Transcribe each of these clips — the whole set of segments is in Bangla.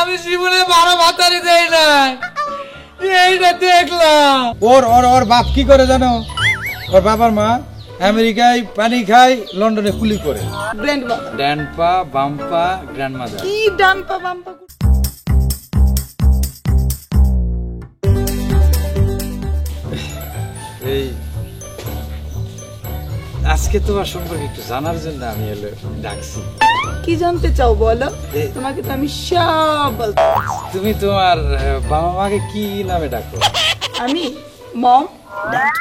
আমি জীবনে 12 ভাতারি দেই না, এইটা দেখলাম। ওর ওর ওর বাপ কি করে জানো? ওর বাবার মা আমেরিকায় পানি খায়, লন্ডনে কুলি করে। গ্র্যান্ডপা বাম্পা গ্র্যান্ডমাদার। কি ডানপা বাম্পা? এই আজকে তোমার সম্পর্কে একটু জানার জন্য আমি এলো ডাকছি। কি জানতে চাও বলো? তোমাকে তো আমি সব বলতে। তুমি তোমার বাবা মাকে কি নামে ডাকো? আমি মম, ড্যাড।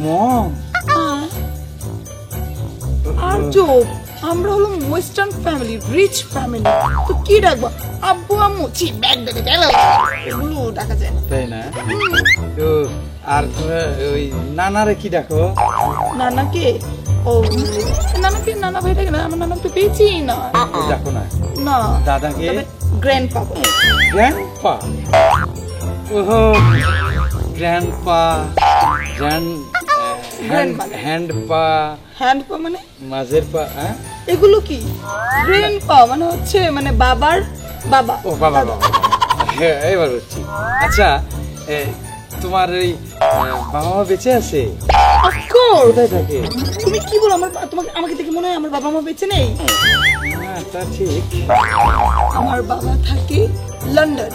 মম? আর চুপ, আমরা হলো ওয়েস্টার্ন ফ্যামিলি, রিচ ফ্যামিলি, তো কি ডাকবো? আব্বু আম্মু চি ব্যাগ বেবি বেলো এগুলো ডাকা যায় না, তাই না? তো আর তুমি ওই নানারে কি ডাকো? নানাকে? ও নানাকে, নানা ভাই ডাকে না, আমার নানা তো পেয়েছি না। ডাকো না? না। দাদাকে? গ্র্যান্ডপা। গ্র্যান্ডপা? ওহো, গ্র্যান্ডপা, হ্যান্ডপা। হ্যান্ডপা মানে? মাঝের পা। হ্যাঁ, এগুলো কি? গ্র্যান্ডপা মানে হচ্ছে মানে বাবার বাবা। ও বাবা বাবা, হ্যাঁ এবার হচ্ছে। আচ্ছা, তোমার ওই বাবা মা বেঁচে আছে? কোথায় থাকে? তুমি কি বলো? তোমাকে আমাকে দেখে মনে হয় আমার বাবা মা বেঁচে নেই। হ্যাঁ তা ঠিক। আমার বাবা থাকে লন্ডন,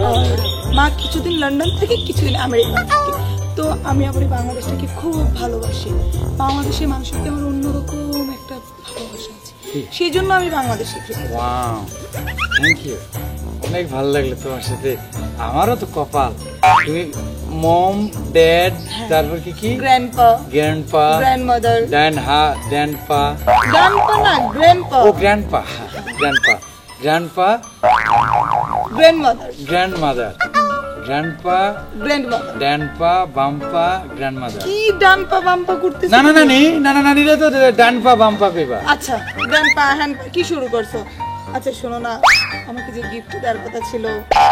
আর মা কিছুদিন লন্ডন থেকে কিছুদিন আমেরিকা থাকে। তো আমি আবার বাংলাদেশটাকে খুব ভালোবাসি। বাংলাদেশের মানুষের প্রতি আমার অন্যরকম একটা ভালোবাসা আছে, সেই জন্য আমি বাংলাদেশে। ওয়াও, থ্যাংক ইউ, অনেক ভালো লাগলো তোমার সাথে। আমারও তো কপাল, তুমি মম, ড্যাড, তারপর কি কি? Grandpa, grandpa, grandmother. Grandpa. Grandpa না, গ্র্যান্ডপা। ও grandpa, grandpa, grandpa, grandmother, grandmother, grandpa, grandmother, ডানপা বাম্পা গ্র্যান্ডমাদার। কি ডানপা বাম্পা করতেছ? না না নানি, না না নানিরা তো ডানপা বাম্পা পেবা। আচ্ছা, গ্র্যান্ডপা হ্যান্ডপা কি শুরু করছো? আচ্ছা শোনো না, আমাকে যে গিফট দেওয়ার কথা ছিল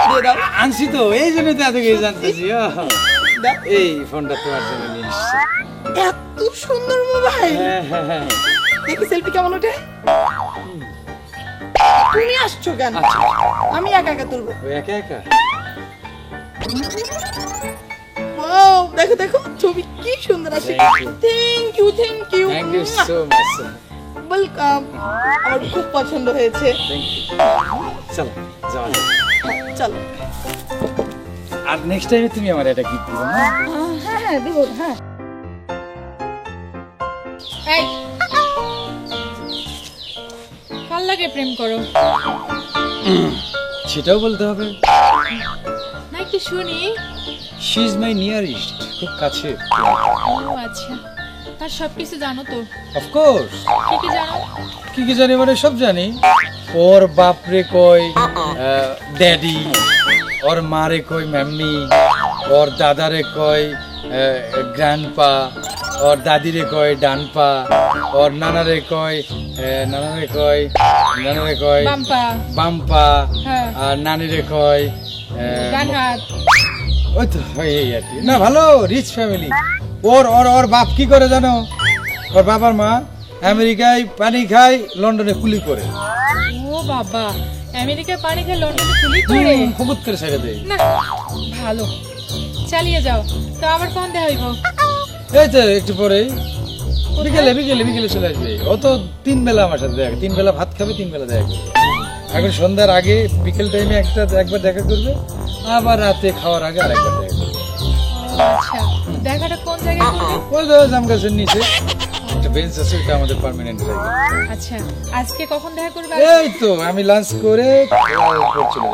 দিয়ে দাও। আনছি তো, এই জন্য তো এত কিছু জানতেছি। এই ফোনটা তোমার জন্য নিয়ে এসেছি। এত সুন্দর মোবাইল। হ্যাঁ হ্যাঁ হ্যাঁ, দেখি সেলফি কেমন ওঠে। তুমি আসছো কেন? আমি একা একা তুলবো। একা একা? ওয়াও, দেখো দেখো ছবি কি সুন্দর আসে। Thank you, thank you, thank you so much. Welcome. আমার খুব পছন্দ হয়েছে। Thank you. চলো যাওয়া যাক। চলো। আর নেক্সট টাইমে তুমি আমার একটা গিফট দিবে না? হ্যাঁ হ্যাঁ দেবো। হ্যাঁ, এই কাল লাগে প্রেম করো? সেটাও বলতে হবে না, একটু শুনি। শি ইজ মাই নিয়ারেস্ট, খুব কাছে। ও আচ্ছা, তার সবকিছু জানো তো? Of course. কি কি জানো? কি কি জানি মানে সব জানি। ওর বাপরে কই ড্যাডি, ওর মারে কই মাম্মি, ওর দাদারে কই গ্র্যান্ডপা, ওর দাদিরে কয় ডানপা, ওর নানারে কয় বাম্পা, বাম্পা, হ্যাঁ, আর নানিরে কয় ডান হাত। ওই তো এই আর কি। না ভালো, রিচ ফ্যামিলি। ওর ওর ওর বাপ কি করে জানো? ওর বাবার মা আমেরিকায় পানি খায়, লন্ডনে কুলি করে। ও বাবা, আমেরিকায় পানি খেয়ে লন্ডনে কুলি করে? হবুত করে ছেড়ে দেয়। না ভালো, চালিয়ে যাও। তো আবার কোন দেখা হইব? এই তো একটু পরেই বিকেলে বিকেলে বিকেলে চলে আসবে। ও তো 3 বেলা আমার সাথে দেখা, 3 বেলা ভাত খাবে, 3 বেলা দেখা করবে। এখন সন্ধ্যার আগে বিকেল টাইমে একবার দেখা করবে, আবার রাতে খাওয়ার আগে আরেকবার দেখা করবে। আচ্ছা, দেখাটা কোন জায়গায় করবে? ওই তো জাম গাছের নিচে একটা বেঞ্চ আছে, ওটা আমাদের পার্মানেন্ট জায়গা। আচ্ছা, আজকে কখন দেখা করবে? এই তো আমি লাঞ্চ করে চলে যাবো।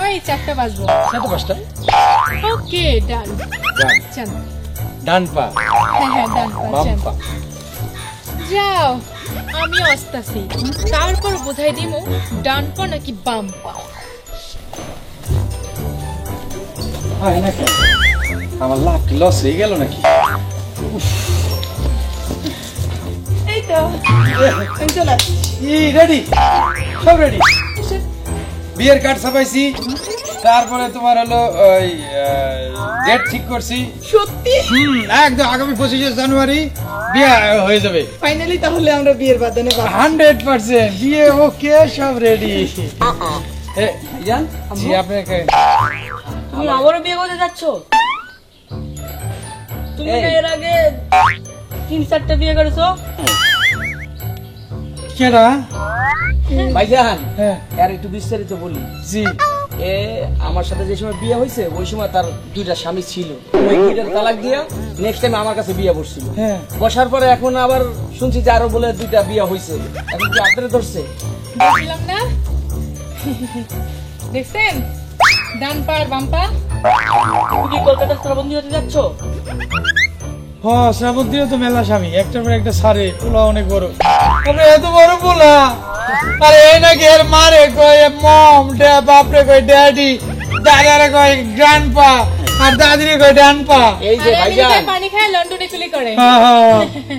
ওই 4টা বাজবো। 4:05। ওকে, ডান। চলো। ডানপা হ্যাঁ হ্যাঁ, ডান বাম্পা। যাও, আমি আসতেছি, তারপর বোঝাই দিব ডানপা নাকি বামপা। আমার লাখ লস হয়ে গেল নাকি? এই তো চলে আসছি। রেডি, সব রেডি। বিয়ের কার্ড ছাপাইছি, তারপরে তোমার হলো ওই ডেট ঠিক করছি। সত্যি? একদম আগামী 25শে জানুয়ারি বিয়ে হয়ে যাবে ফাইনালি। তাহলে আমরা বিয়ের বাদনে 100% বিয়ে ওকে, সব রেডি। এ, ভাইজান জি আপনাকে তুমি আবারও বিয়ে করতে যাচ্ছ? তুমি না এর আগে 3-4টা বিয়ে করেছো? কেডা? ভাইজান হ্যাঁ আর একটু বিস্তারিত বলি। জি এ আমার সাথে যে সময় বিয়ে হয়েছে ওই সময় তার 2টা স্বামী ছিল, ওই 2টার তালাক দিয়া নেক্সট টাইম আমার কাছে বিয়ে বসছিল। হ্যাঁ বসার পরে এখন আবার শুনছি যে আরো বলে 2টা বিয়ে হয়েছে। এখন কি আপনারা ধরছে? বলছিলাম না দেখছেন ডান পা আর বাম পা। তুমি কি কলকাতা শ্রাবন্তী হতে যাচ্ছ? হ শ্রাবন্তীও তো মেলা স্বামী, একটার পর একটা সারে, পোলা অনেক বড়। আমরা এত বড় পোলা, আরে এই নাকি এর মারে কয় মম, বাপরে কয় ড্যাডি, দাদারে কয় গ্র্যান্ডপা, আর দাদিরে কয় ডানপা। এই যে আর ভাইজান, আমেরিকায় পানি খায় লন্ডনে কুলি করে। হ্যাঁ হ্যাঁ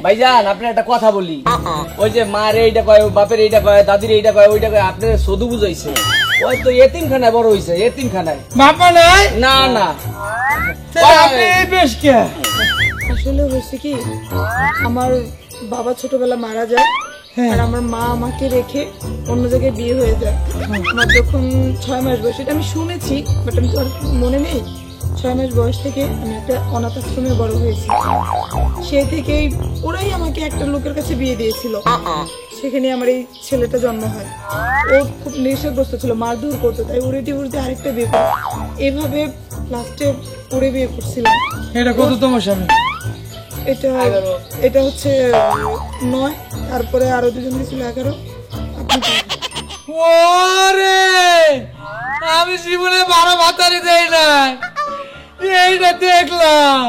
ভাইজান আপনার একটা কথা বলি। ওই যে মার এইটা কয়, বাপের এইটা কয়, দাদির এইটা কয়, ওইটা কয়, আপনার শুধু বুঝাইছে। ওই তো এতিমখানায় বড় হইছে, এতিমখানায়। বাপা নাই না না, তাহলে আপনি এই বেশ কে? আসলে হয়েছে কি, আমার বাবা ছোটবেলা মারা যায় আর আমার মা আমাকে রেখে অন্য জায়গায় বিয়ে হয়ে যায়। আমার যখন 6 মাস বয়স, এটা আমি শুনেছি বাট আমি তো আর মনে নেই। 6 মাস বয়স থেকে আমি একটা অনাথ আশ্রমে বড় হয়েছি। সেই থেকেই ওরাই আমাকে একটা লোকের কাছে বিয়ে দিয়েছিল। সেখানে আমার এই ছেলেটা জন্ম হয়। ও খুব নেশাগ্রস্ত ছিল, মারধর করতো, তাই উড়ে উড়তে আরেকটা বিয়ে করে। এভাবে লাস্টে উড়ে বিয়ে করছিলাম। এটা কততম স্বামী? এটা এটা হচ্ছে 9, তারপরে আরো 2জন ছিল 11। আপনি ওরে আমি জীবনে 12 ভাতারি দেই নাই, এইটা দেখলাম।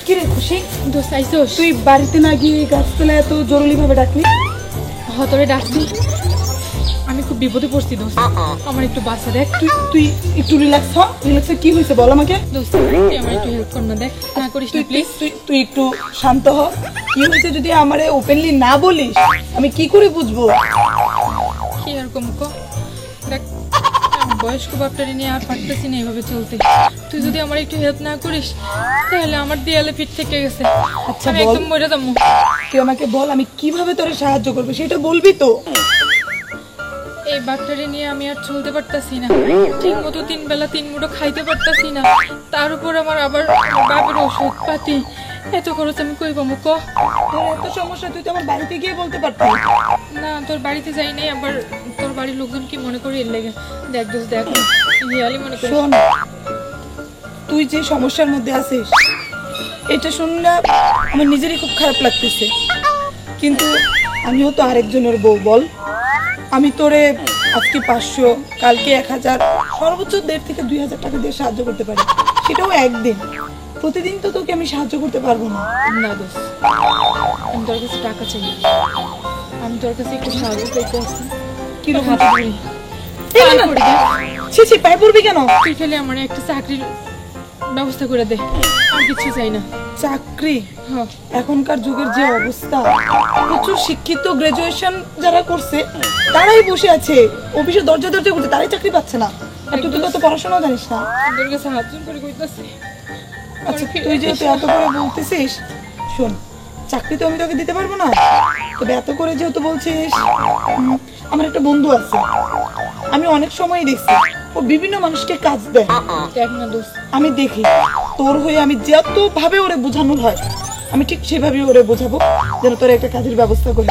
কি রে খুশি, দোস্ত আইসোস? তুই বাড়িতে না গিয়ে গাছতলায় এত জরুরি ভাবে ডাকলি? হতরে ডাকছি, আমি খুব বিপদে পড়ছি দোস্ত, আমার একটু বাচ্চা দেখ। তুই তুই একটু রিল্যাক্স হ। রিল্যাক্সে কি হয়েছে বল আমাকে। দোস্ত তুই আমার একটু হেল্প কর না, দেখ না করিস না তুই প্লিজ। তুই তুই একটু শান্ত হ। কি হয়েছে যদি আমারে ওপেনলি না বলিস আমি কি করে বুঝবো? কি এরকম কো, দেখ আমি বয়স্ক বাপটারে নিয়ে আর পারতেছি না এভাবে চলতে। তুই যদি আমার একটু হেল্প না করিস তাহলে আমার দেয়ালে পিঠ থেকে গেছে, আচ্ছা আমি বল, একদম মরে যাবো। তুই আমাকে বল আমি কিভাবে তোরে সাহায্য করবো সেটা বলবি তো। এই বাচ্চারে নিয়ে আমি আর চলতে পারতাছি না, ঠিক মতো 3 বেলা 3 মুঠো খাইতে পারতাছি না। তার উপর আমার আবার বাপের ওষুধ পাতি, এত খরচ আমি কই পাবো ক? তোর এত সমস্যা, তুই তো আমার বাড়িতে গিয়ে বলতে পারতিস। না তোর বাড়িতে যাই নাই, আবার তোর বাড়ির লোকজন কি মনে করে এর লেগে। দেখ দোস্ত দেখ, হিয়ালি মনে করি। শোন, তুই যে সমস্যার মধ্যে আছিস এটা শুনলে আমার নিজেরই খুব খারাপ লাগতেছে, কিন্তু আমিও তো আরেকজনের বউ বল। আমি তোরে আজকে 500, কালকে 1000, সর্বোচ্চ 1,500 থেকে 2,000 টাকা দিয়ে সাহায্য করতে পারি, সেটাও একদিন। প্রতিদিন তো তোকে আমি সাহায্য করতে পারবো না। না দোস্ত, আমি তোর কাছে টাকা চাই, আমি তোর কাছে একটু সাহায্য চাইতে আসছি। কিরকম? হাত ধরি, এই পায়ে না, পড়ি দে। ছি ছি, পায়ে পড়বি কেন? তুই খেলে আমার একটা চাকরির ব্যবস্থা করে দে, আর কিছু চাই না। চাকরি? হ্যাঁ এখনকার যুগের যে অবস্থা, প্রচুর শিক্ষিত গ্রাজুয়েশন যারা করছে তারাই বসে আছে অফিসে দরজা দরজা করতে, তারাই চাকরি পাচ্ছে না। আর তুই তো পড়াশোনা জানিস না। তোর কাছে সাহায্য করে কইতাছি। আচ্ছা তুই যেহেতু এত করে বলতেছিস, শোন, চাকরি তো আমি তোকে দিতে পারবো না, তবে এত করে যেহেতু বলছিস, আমার একটা বন্ধু আছে, আমি অনেক সময় দেখছি ও বিভিন্ন মানুষকে কাজ দেয়। দেখ না দোস্ত, আমি দেখি তোর হয়ে আমি যত ভাবে ওরে বোঝানোর হয় আমি ঠিক সেভাবেই ওরে বোঝাবো যেন তোর একটা কাজের ব্যবস্থা করে।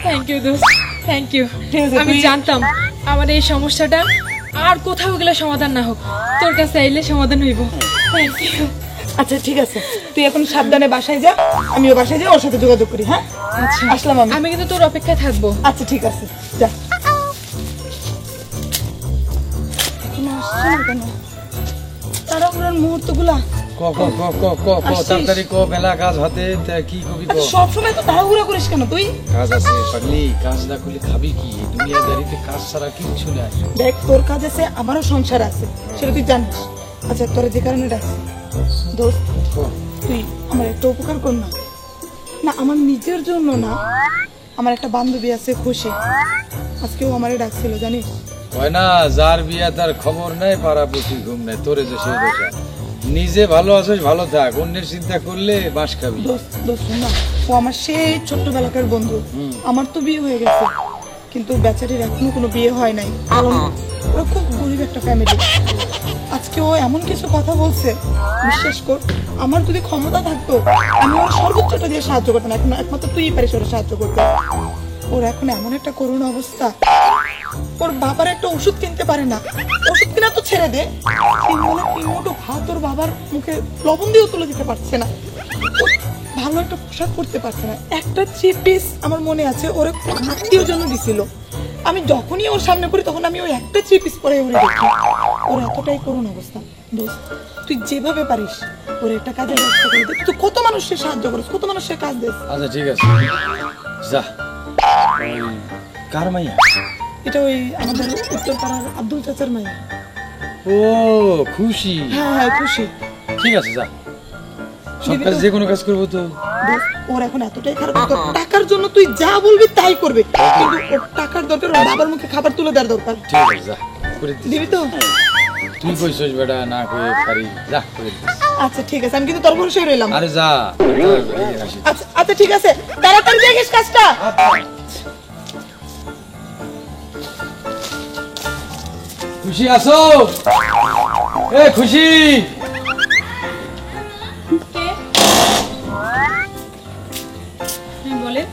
থ্যাংক ইউ দোস্ত, থ্যাংক ইউ। ঠিক আছে, আমি তুই- জানতাম আমার এই সমস্যাটা আর কোথাও গেলে সমাধান না হোক, তোর কাছে আইলে সমাধান হইব। Thank you. আচ্ছা ঠিক আছে, তুই এখন সাবধানে বাসায় যা, আমিও বাসায় যাই, ওর সাথে যোগাযোগ করি। হ্যাঁ আচ্ছা আসলাম আমি। আমি কিন্তু তোর অপেক্ষায় থাকবো। আচ্ছা ঠিক আছে, যা। এখনো আসছে না কেন? তাড়াহুড়োর মুহূর্তগুলা। ক ক ক ক ক ক আসছিস? তাড়াতাড়ি ক, মেলা কাজ হাতে, তা কি কবি ক? আচ্ছা সবসময় তো তাড়াহুড়া করিস কেন তুই? কাজ আছে পাগলি, কাজ না করলে খাবি কি? এই দুনিয়াদারিতে কাজ ছাড়া কিচ্ছু নাই। দেখ তোর কাজ আছে, আমারও সংসার আছে, সেটা তুই জানিস। আচ্ছা তোর যে কারণে ডাকছি, দোস্ত ক। তুই আমার একটা উপকার কর না। না আমার নিজের জন্য না, আমার একটা বান্ধবী আছে খুশি, আজকেও আমারে ডাকছিল জানিস। হয় না, যার বিয়া তার খবর নেই, পাড়া প্রতি ঘুম নেই, তোরে যে সেই দশা। নিজে ভালো আছিস, ভালো থাক, অন্যের চিন্তা করলে বাঁশ খাবি। দোস্ত দোস্ত শোন না, ও আমার সেই ছোট্টবেলাকার বন্ধু। আমার তো বিয়ে হয়ে গেছে, কিন্তু বেচারির এখনো কোনো বিয়ে হয় নাই, কারণ ওরা খুব গরিব একটা ফ্যামিলি। আজকে ও এমন কিছু কথা বলছে, বিশ্বাস কর আমার যদি ক্ষমতা থাকতো আমি ওর সর্বোচ্চটা দিয়ে সাহায্য করতাম। এখন একমাত্র তুই পারিস ওরা সাহায্য করতে। ওর এখন এমন একটা করুণ অবস্থা, ওর বাবার একটা ওষুধ কিনতে পারে না। ওষুধ কিনা তো ছেড়ে দে, 3 মুঠো ভাত ওর বাবার মুখে লবণ দিয়েও তুলে দিতে পারছে না। ও ভালো একটা পোশাক পরতে পারছে না। একটা 3 পিস আমার মনে আছে ওর আত্মীয়র জন্য দিছিল। আমি যখনই ওর সামনে পড়ি তখন আমি ওই একটা 3 পিস পরে ওরে দেখি। ওর এতটাই করুণ অবস্থা। দোস্ত তুই যেভাবে পারিস ওর একটা কাজের ব্যবস্থা করে দে। তুই কত মানুষের সাহায্য করিস, কত মানুষের কাজ দিস। আচ্ছা ঠিক আছে, যা। কার মাইয়া? এটা ওই আমাদের উত্তরপাড়ার আব্দুল চাচার মাইয়া। ও খুশি। হ্যাঁ হ্যাঁ খুশি। ঠিক আছে, যা। সব কাজ, যে কোনো কাজ করবো তো। দোস্ত, ওর এখন এতটাই খারাপ, তোর টাকার জন্য তুই যা বলবি তাই করবে, কিন্তু ওর টাকার দরকার, ওর বাবার মুখে খাবার তুলে দেওয়ার দরকার। ঠিক আছে, যা করে দিস। দিবি তো? তুই কইছস বেটা, না কই পারি, যা করে দিস। আচ্ছা ঠিক আছে, আমি কিন্তু তোর ভরসায় রইলাম। আরে যা। আচ্ছা আচ্ছা ঠিক আছে, তাড়াতাড়ি দেখিস কাজটা। খুশি আছো? এ খুশি, কে? হ্যাঁ বলেন।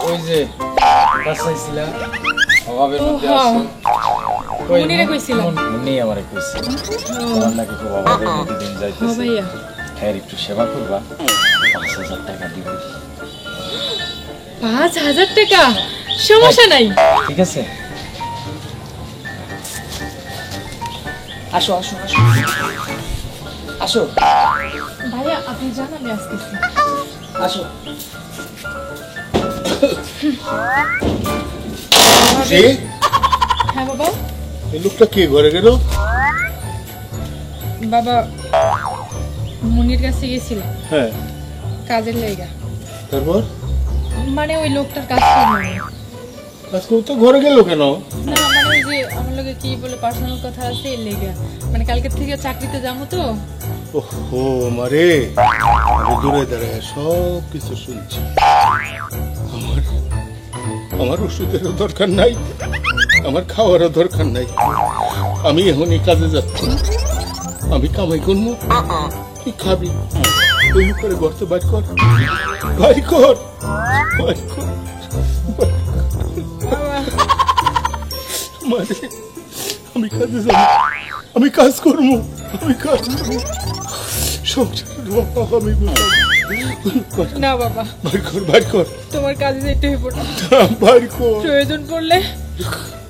ওই যে কাজ চাইছিলা, অভাবের ও মধ্যে হ্যাঁ, আছো। মনিরে কইছিলাম। উনি আমারে কইছে তোমার নাকি খুব অভাবের মধ্যে দিন ও যাইতেছে, ভাইয়া, হ্যাঁ একটু সেবা করবা, 5,000 টাকা দিব। 5,000 টাকা? সমস্যা নাই। ঠিক আছে? আসো আসো আসো আসো ভাইয়া আপনি জান, আমি আসতেছি। আসো। খুশি, হ্যাঁ বাবা। এই লোকটা কে ঘরে গেল? বাবা মুনির কাছে গেছিলাম হ্যাঁ, কাজের লেগা, তারপর মানে ওই লোকটার কাজ করবো না। আজকে ও তো ঘরে গেল কেন? না মানে ওই যে আমার লগে কি বলে পার্সোনাল কথা আছে এর লেগা, মানে কালকে থেকে চাকরিতে যাবো তো। ওহো মারে, আমি দূরে দাঁড়ায় সব কিছু শুনছি। আমার আমার ওষুধেরও দরকার নাই, আমার খাওয়ারও দরকার নাই। আমি এখনই কাজে যাচ্ছি, আমি কামাই করবো, তুই খাবি। তুই করে গর্ত বাইর কর, বাইর কর, বাইর কর। মারে, আমি কাজে যাবো, আমি কাজ করবো, আমি কাজ করবো, সংসারের অভাব আমি বুঝাবো। না বাবা, বাইর কর, বাইর কর, তোমার কাজে যেতে হইব না। বাইর কর। প্রয়োজন পড়লে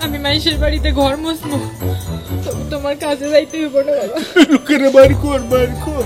আমি মাইশের বাড়িতে ঘর মুছবো, তোমার কাজে যাইতে হইব না বাবা। লোকেরা বাইর কর, বাইর কর।